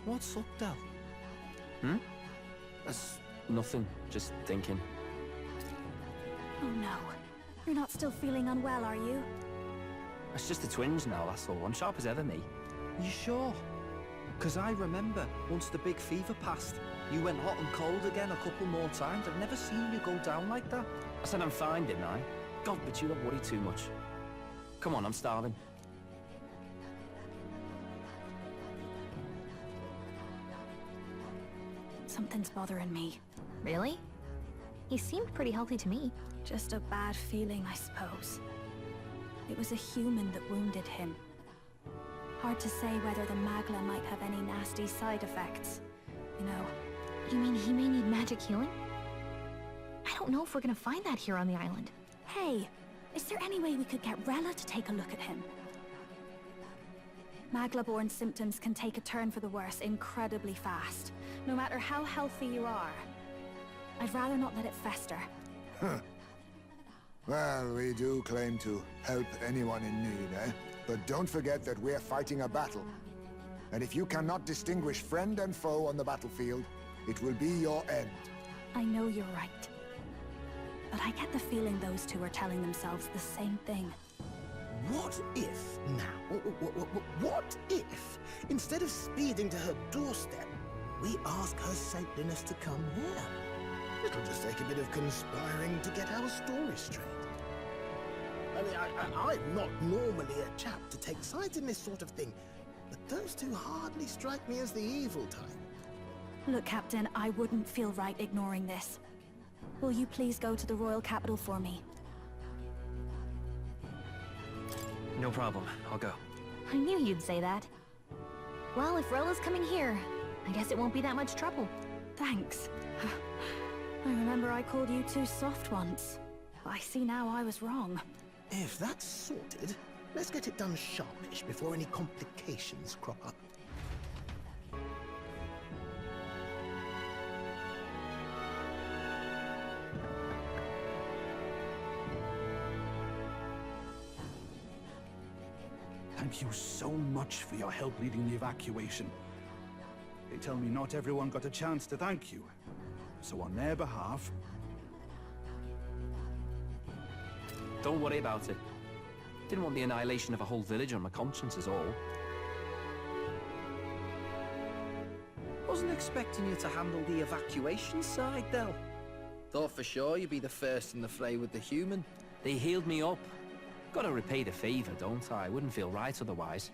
What's up, Del? Hmm? That's nothing, just thinking. Oh no. You're not still feeling unwell, are you? It's just the twinge now, that's all. I'm sharp as ever, me. You sure? Because I remember, once the big fever passed, you went hot and cold again a couple more times. I've never seen you go down like that. I said I'm fine, didn't I? God, but you don't worry too much. Come on, I'm starving. Something's bothering me. Really? He seemed pretty healthy to me. Just a bad feeling, I suppose. It was a human that wounded him. Hard to say whether the Magla might have any nasty side effects. You know. You mean he may need magic healing? I don't know if we're gonna find that here on the island. Hey, is there any way we could get Rella to take a look at him? Magla-born symptoms can take a turn for the worse incredibly fast, no matter how healthy you are. I'd rather not let it fester. Huh. Well, we do claim to help anyone in need, eh? But don't forget that we're fighting a battle. And if you cannot distinguish friend and foe on the battlefield, it will be your end. I know you're right. But I get the feeling those two are telling themselves the same thing. What if, now, what if, instead of speeding to her doorstep, we ask her saintliness to come here? It'll just take a bit of conspiring to get our story straight. I mean, I'm not normally a chap to take sides in this sort of thing, but those two hardly strike me as the evil type. Look, Captain, I wouldn't feel right ignoring this. Will you please go to the royal capital for me? No problem, I'll go. I knew you'd say that. Well, if Rella's coming here, I guess it won't be that much trouble. Thanks. I remember I called you too soft once. I see now I was wrong. If that's sorted, let's get it done sharpish before any complications crop up. Thank you so much for your help leading the evacuation. They tell me not everyone got a chance to thank you. So on their behalf... Don't worry about it. Didn't want the annihilation of a whole village on my conscience is all. Wasn't expecting you to handle the evacuation side, Del. Thought for sure you'd be the first in the fray with the human. They healed me up. Gotta repay the favor, don't I? Wouldn't feel right otherwise.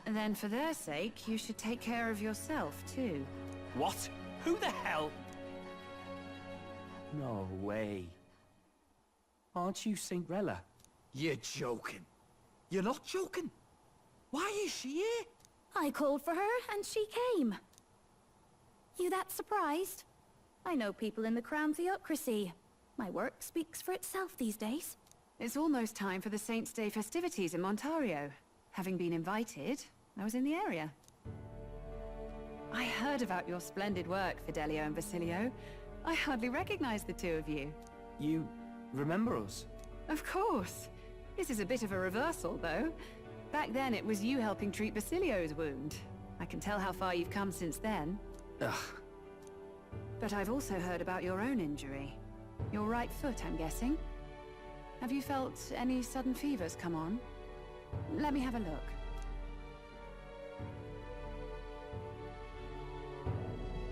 Then for their sake, you should take care of yourself, too. What? Who the hell? No way. Aren't you Saint Rella? You're joking. You're not joking. Why is she here? I called for her, and she came. You that surprised? I know people in the Crown Theocracy. My work speaks for itself these days. It's almost time for the Saints' Day festivities in Montario. Having been invited, I was in the area. I heard about your splendid work, Fidelio and Basilio. I hardly recognized the two of you. You remember us? Of course. This is a bit of a reversal, though. Back then, it was you helping treat Basilio's wound. I can tell how far you've come since then. Ugh. But I've also heard about your own injury. Your right foot, I'm guessing? Have you felt any sudden fevers come on? Let me have a look.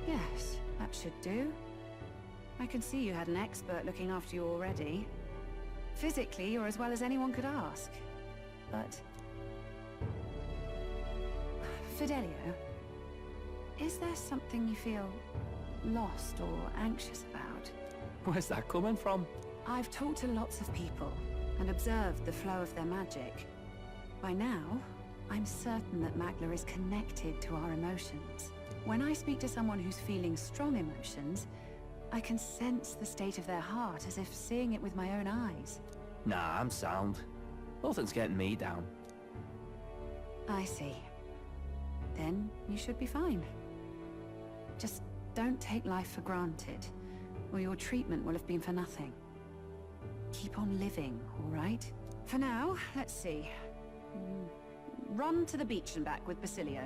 Yes, that should do. I can see you had an expert looking after you already. Physically, you're as well as anyone could ask. But... Fidelio, is there something you feel lost or anxious about? Where's that coming from? I've talked to lots of people and observed the flow of their magic. By now, I'm certain that Magla is connected to our emotions. When I speak to someone who's feeling strong emotions, I can sense the state of their heart as if seeing it with my own eyes. Nah, I'm sound. Nothing's getting me down. I see. Then you should be fine. Just don't take life for granted, or your treatment will have been for nothing. Keep on living, all right? For now, let's see. Run to the beach and back with Basilio.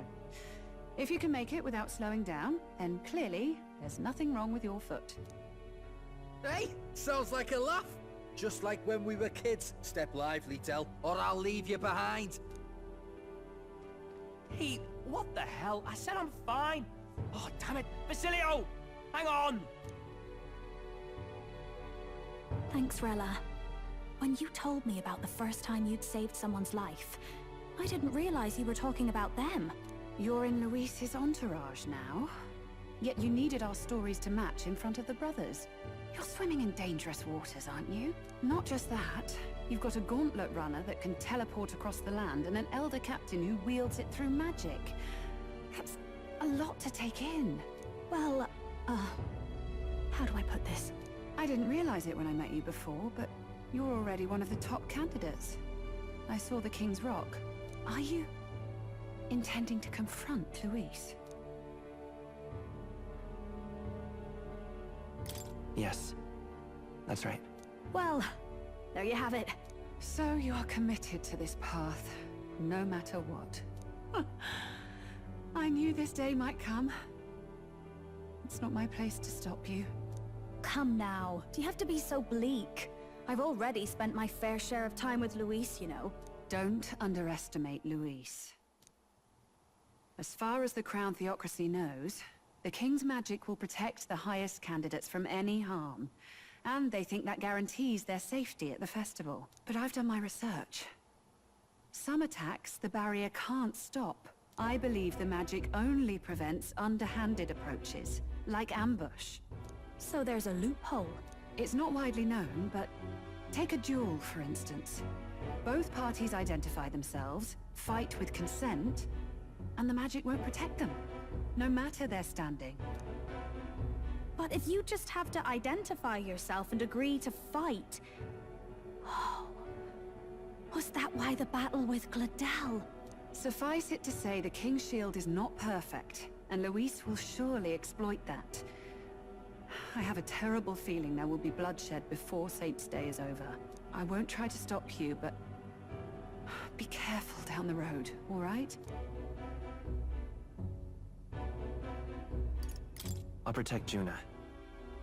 If you can make it without slowing down, then clearly there's nothing wrong with your foot. Hey, sounds like a laugh. Just like when we were kids. Step lively, Del, or I'll leave you behind. Hey, what the hell? I said I'm fine. Oh, damn it. Basilio! Hang on! Thanks, Rella. When you told me about the first time you'd saved someone's life, I didn't realize you were talking about them. You're in Luis's entourage now. Yet you needed our stories to match in front of the brothers. You're swimming in dangerous waters, aren't you? Not just that. You've got a gauntlet runner that can teleport across the land and an elder captain who wields it through magic. That's a lot to take in. Well, how do I put this? I didn't realize it when I met you before, but you're already one of the top candidates. I saw the King's Rock. Are you intending to confront Luis? Yes, that's right. Well, there you have it. So you are committed to this path, no matter what. I knew this day might come. It's not my place to stop you. Come now, do you have to be so bleak? I've already spent my fair share of time with Luis, you know. Don't underestimate Luis. As far as the Crown Theocracy knows, the King's magic will protect the highest candidates from any harm. And they think that guarantees their safety at the festival. But I've done my research. Some attacks the barrier can't stop. I believe the magic only prevents underhanded approaches, like ambush. So there's a loophole. It's not widely known, but take a duel, for instance. Both parties identify themselves, fight with consent, and the magic won't protect them, no matter their standing. But if you just have to identify yourself and agree to fight... Oh, was that why the battle with Gladel? Suffice it to say the King's Shield is not perfect, and Luis will surely exploit that. I have a terrible feeling there will be bloodshed before Saint's Day is over. I won't try to stop you, but... be careful down the road, all right? I'll protect Juna.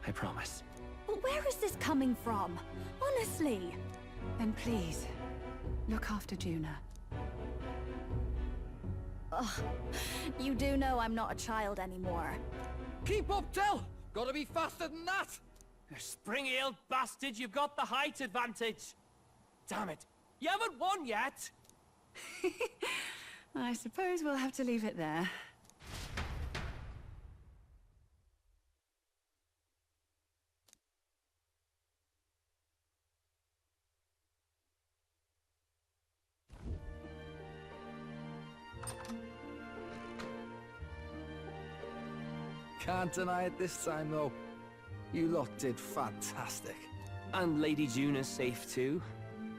I promise. But where is this coming from? Honestly. Then please, look after Juna. Ugh. You do know I'm not a child anymore. Keep up, Del! Gotta be faster than that! You spring-heeled bastard, you've got the height advantage! Damn it, you haven't won yet! I suppose we'll have to leave it there. Can't deny it this time, though. You lot did fantastic. And Lady Juna's safe too.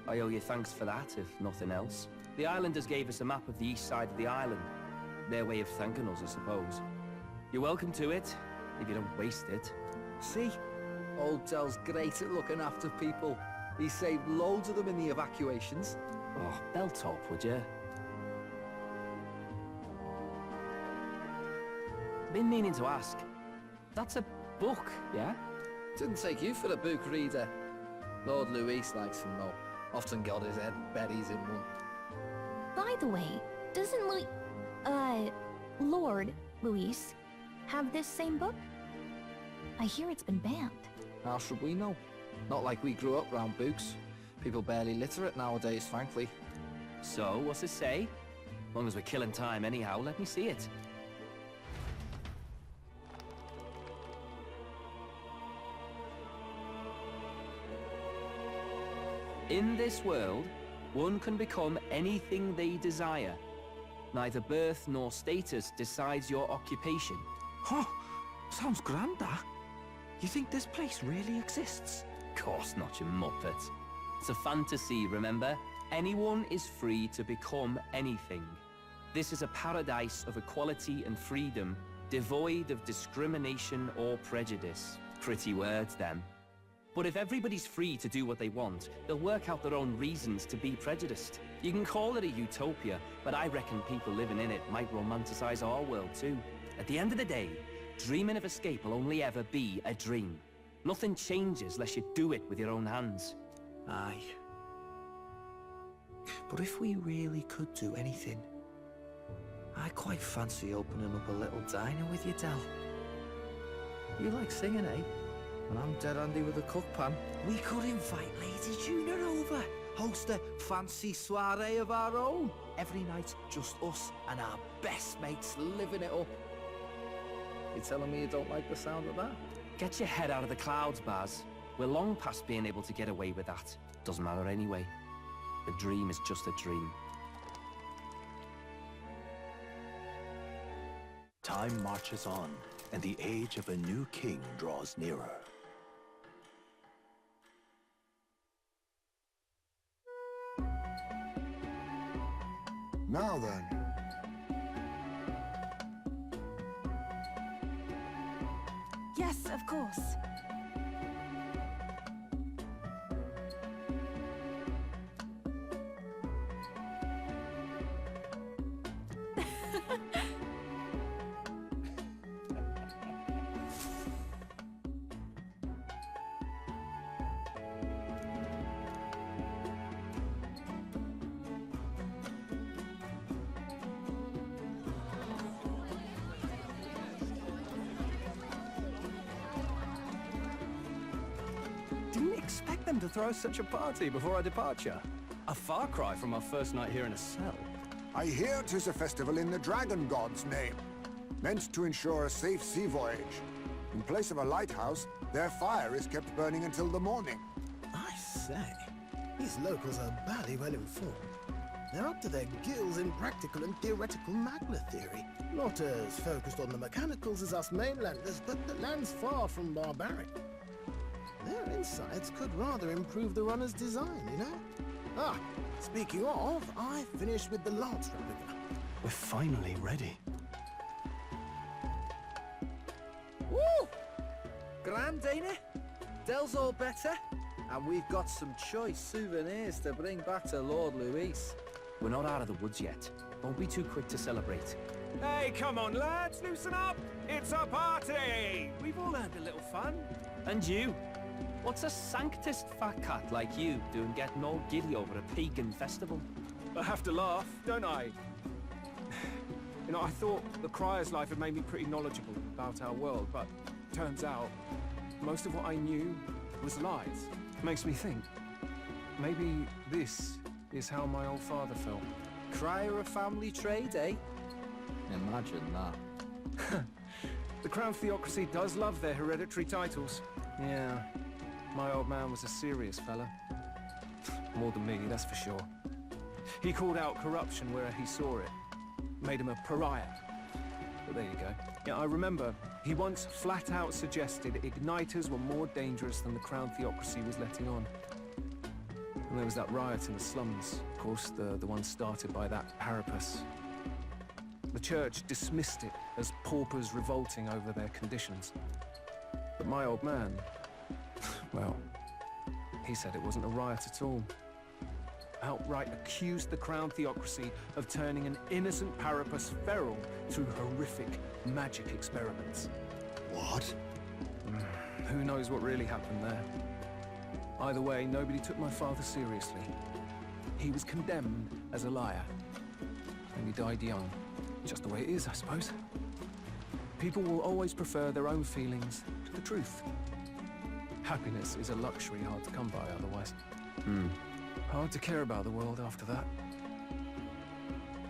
I owe you thanks for that, if nothing else. The islanders gave us a map of the east side of the island. Their way of thanking us, I suppose. You're welcome to it, if you don't waste it. See? Old Del's great at looking after people. He saved loads of them in the evacuations. Oh, belt up, would you? Been meaning to ask. That's a book, yeah? Didn't take you for a book reader. Lord Luis likes them though. Often got his head buried in one. By the way, doesn't Lord Luis have this same book? I hear it's been banned. How should we know? Not like we grew up round books. People barely literate nowadays, frankly. So, what's it say? As long as we're killing time anyhow, let me see it. In this world, one can become anything they desire. Neither birth nor status decides your occupation. Huh, sounds grand, that. You think this place really exists? Of course not, you muppet. It's a fantasy, remember? Anyone is free to become anything. This is a paradise of equality and freedom, devoid of discrimination or prejudice. Pretty words, them. But if everybody's free to do what they want, they'll work out their own reasons to be prejudiced. You can call it a utopia, but I reckon people living in it might romanticize our world too. At the end of the day, dreaming of escape will only ever be a dream. Nothing changes unless you do it with your own hands. Aye. But if we really could do anything, I quite fancy opening up a little diner with you, Del. You like singing, eh? And I'm dead handy with a cook pan. We could invite Lady Juna over. Host a fancy soiree of our own. Every night, just us and our best mates living it up. You telling me you don't like the sound of that? Get your head out of the clouds, Baz. We're long past being able to get away with that. Doesn't matter anyway. The dream is just a dream. Time marches on, and the age of a new king draws nearer. Now then. Yes, of course. Didn't expect them to throw such a party before our departure. A far cry from our first night here in a cell. I hear 'tis a festival in the dragon god's name, meant to ensure a safe sea voyage. In place of a lighthouse, their fire is kept burning until the morning. I say, these locals are badly well informed. They're up to their gills in practical and theoretical Magna theory. Not as focused on the mechanicals as us mainlanders, but the land's far from barbaric. Their insights could rather improve the runner's design, you know? Ah, speaking of, I finished with the lance replica. We're finally ready. Woo! Grand, ain't it? Del's all better, and we've got some choice souvenirs to bring back to Lord Luis. We're not out of the woods yet. Don't be too quick to celebrate. Hey, come on, lads, loosen up! It's a party! We've all had a little fun. And you? What's a sanctist fat cat like you doing getting all giddy over a pagan festival? I have to laugh, don't I? You know, I thought the Crier's life had made me pretty knowledgeable about our world, but turns out most of what I knew was lies. Makes me think, maybe this is how my old father felt. Crier a family trade, eh? Imagine that. The Crown Theocracy does love their hereditary titles. Yeah, my old man was a serious fella. More than me, that's for sure. He called out corruption where he saw it. Made him a pariah. But there you go. Yeah, I remember he once flat out suggested igniters were more dangerous than the Crown Theocracy was letting on. And there was that riot in the slums, of course, the one started by that Parapus. The church dismissed it as paupers revolting over their conditions. But my old man, well, he said it wasn't a riot at all. Outright accused the Crown Theocracy of turning an innocent Parapus feral through horrific magic experiments. What? Who knows what really happened there? Either way, nobody took my father seriously. He was condemned as a liar, and he died young. Just the way it is, I suppose. People will always prefer their own feelings to the truth. Happiness is a luxury hard to come by otherwise. Hard to care about the world after that.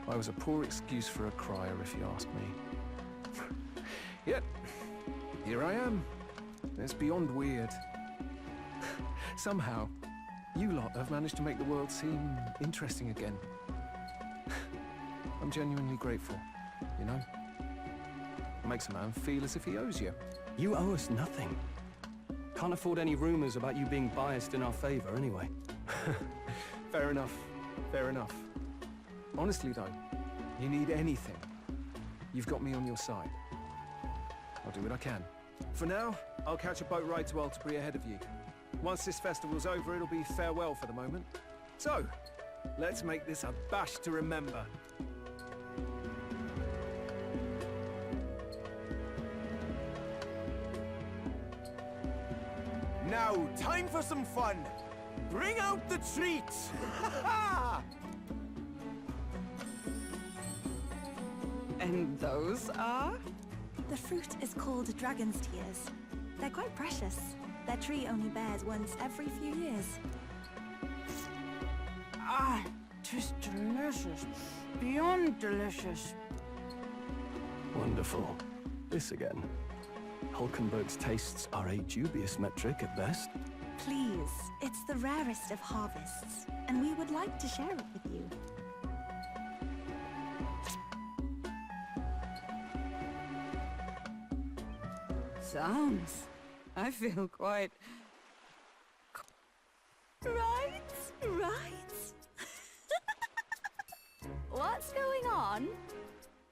I was a poor excuse for a crier, if you ask me. Yet, here I am. It's beyond weird. Somehow, you lot have managed to make the world seem interesting again. I'm genuinely grateful, you know? It makes a man feel as if he owes you. You owe us nothing. Can't afford any rumors about you being biased in our favor anyway. Fair enough, fair enough. Honestly though, you need anything, you've got me on your side. I'll do what I can. For now, I'll catch a boat ride to Altabri ahead of you. Once this festival's over, it'll be farewell for the moment. So, let's make this a bash to remember. Now, time for some fun. Bring out the treats! And those are? The fruit is called dragon's tears. They're quite precious. Their tree only bears once every few years. Ah, 'tis delicious. Beyond delicious. Wonderful. This again. Hulkenberg's tastes are a dubious metric at best. Please, it's the rarest of harvests, and we would like to share it with you. Sounds. I feel quite... Right, right. What's going on?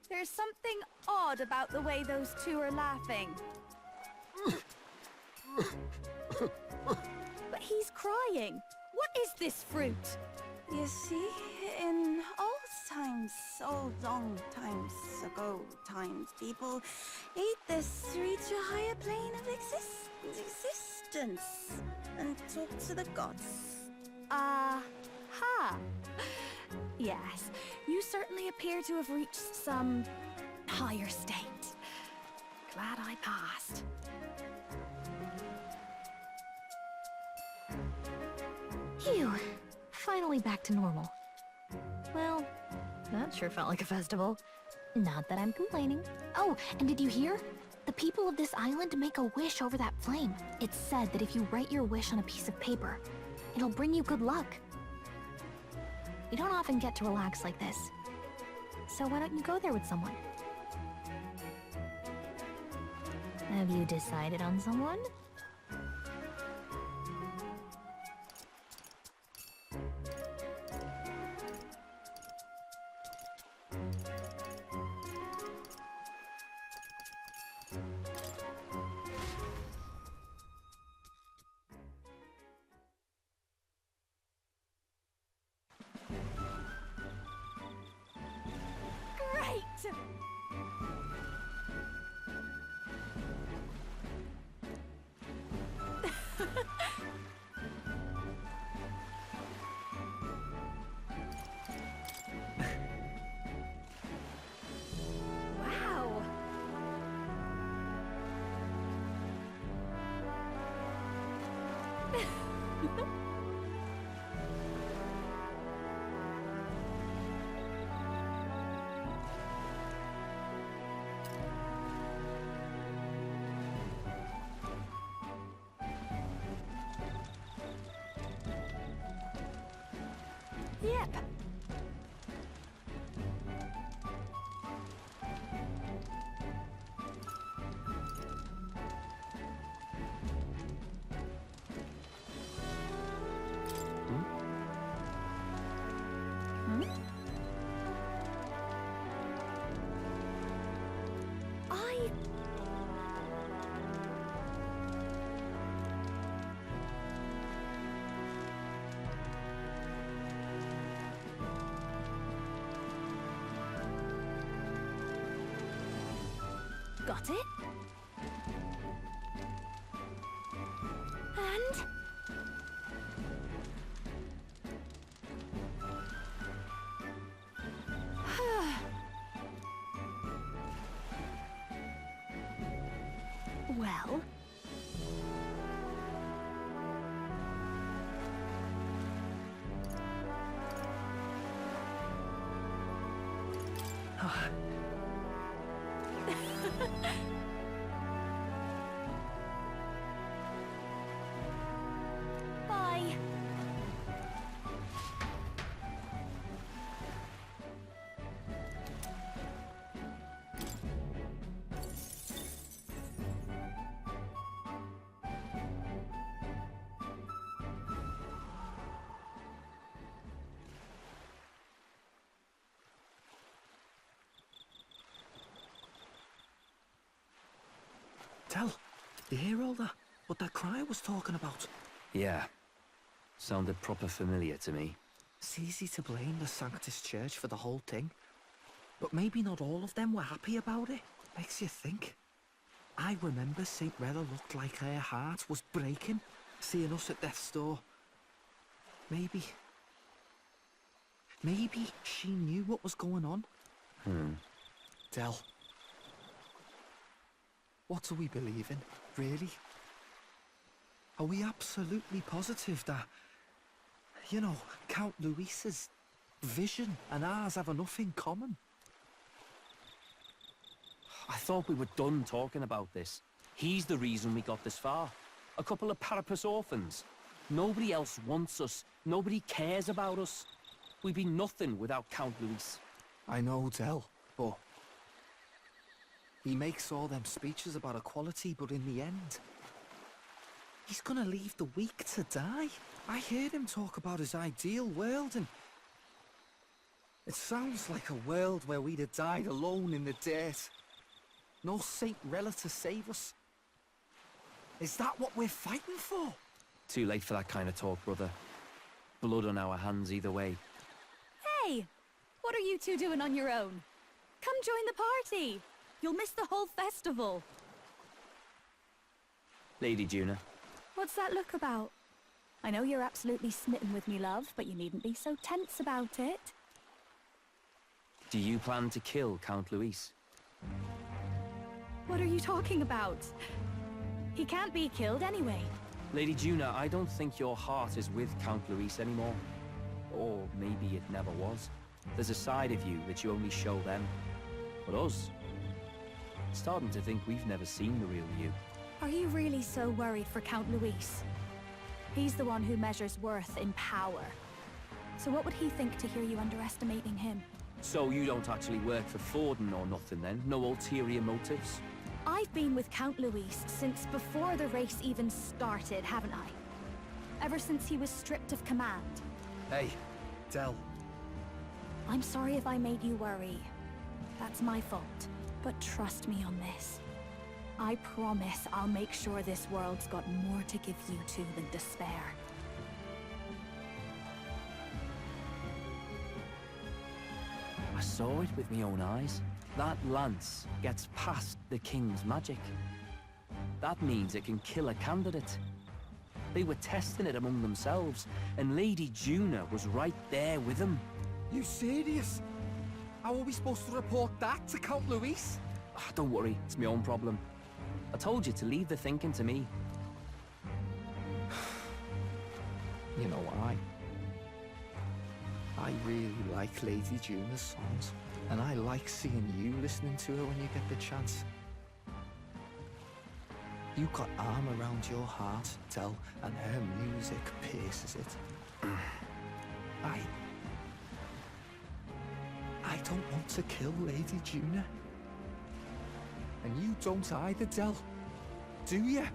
There's something odd about the way those two are laughing. But he's crying. What is this fruit? You see, in old long times ago, people ate this to reach a higher plane of existence and talk to the gods. Ha! Yes, you certainly appear to have reached some higher state. Glad I passed. Phew. Finally back to normal. Well, that sure felt like a festival. Not that I'm complaining. Oh, and did you hear? The people of this island make a wish over that flame. It's said that if you write your wish on a piece of paper, it'll bring you good luck. We don't often get to relax like this. So why don't you go there with someone? Have you decided on someone? Wow! Yep. Got it? And... well... Bye. Tell, you hear all that? What that crier was talking about? Yeah. Sounded proper familiar to me. It's easy to blame the Sanctus Church for the whole thing. But maybe not all of them were happy about it. Makes you think. I remember St. Rella looked like her heart was breaking, seeing us at death's door. Maybe she knew what was going on. Del. What do we believe in, really? Are we absolutely positive that, you know, Count Luis's vision and ours have enough in common? I thought we were done talking about this. He's the reason we got this far. A couple of parapus orphans. Nobody else wants us. Nobody cares about us. We'd be nothing without Count Luis. I know, Del, but he makes all them speeches about equality, but in the end, he's gonna leave the weak to die. I heard him talk about his ideal world, and it sounds like a world where we'd have died alone in the dirt. No Saint Rella to save us. Is that what we're fighting for? Too late for that kind of talk, brother. Blood on our hands either way. Hey! What are you two doing on your own? Come join the party! You'll miss the whole festival. Lady Juna. What's that look about? I know you're absolutely smitten with me, love, but you needn't be so tense about it. Do you plan to kill Count Luis? What are you talking about? He can't be killed anyway. Lady Juna, I don't think your heart is with Count Luis anymore. Or maybe it never was. There's a side of you that you only show them. But us? Starting to think we've never seen the real you. Are you really so worried for Count Luis? He's the one who measures worth in power. So what would he think to hear you underestimating him? So you don't actually work for Forden or nothing then? No ulterior motives? I've been with Count Luis since before the race even started, haven't I? Ever since he was stripped of command. Hey, Del. I'm sorry if I made you worry. That's my fault. But trust me on this. I promise I'll make sure this world's got more to give you two than despair. I saw it with my own eyes. That lance gets past the king's magic. That means it can kill a candidate. They were testing it among themselves, and Lady Juna was right there with them. You serious? How are we supposed to report that to Count Luis? Don't worry, it's my own problem. I told you to leave the thinking to me. You know, I really like Lady Juna's songs, and I like seeing you listening to her when you get the chance. You got arm around your heart, Del, and her music pierces it. I don't want to kill Lady Juna. And you don't either, Del. Do you?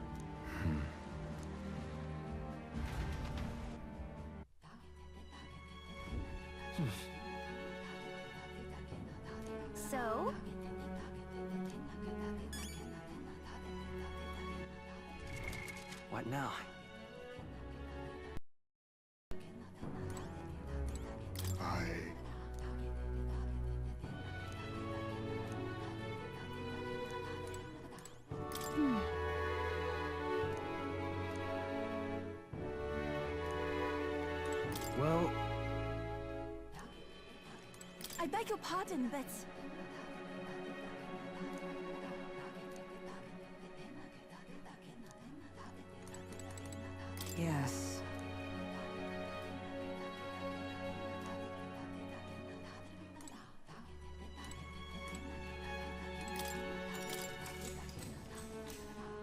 So? What now? Well, I beg your pardon, but... Yes.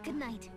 Good night.